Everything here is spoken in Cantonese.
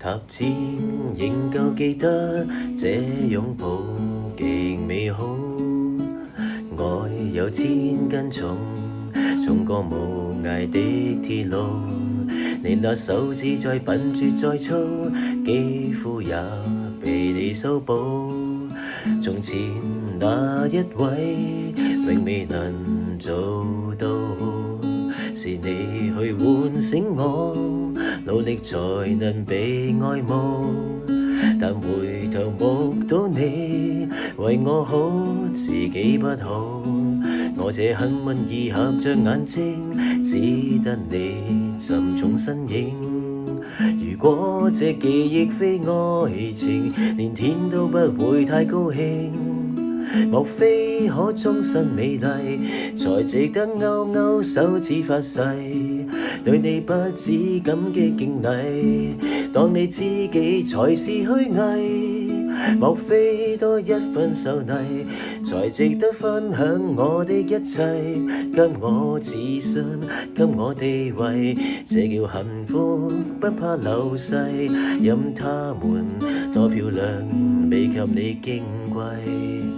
踏前仍舊記得這擁抱極美好，愛有千斤重，重過無涯的鐵路。你那手指再笨拙再粗，肌膚也被你修補。從前那一位永未能做到，是你去喚醒我，努力才能被愛慕。但回頭目睹你為我好，自己不好。我這幸運兒合着眼睛，只得你沉重身影。如果這記憶非愛情，連天都不會太高興。莫非可終身美麗，才值得勾勾手指發誓，對你不止感激敬禮，當你知己才是虛偽。莫非多一份受泥，才值得分享我的一切，給我自信，給我地位，這叫幸福，不怕流逝，任他們多漂亮，未及你矜貴。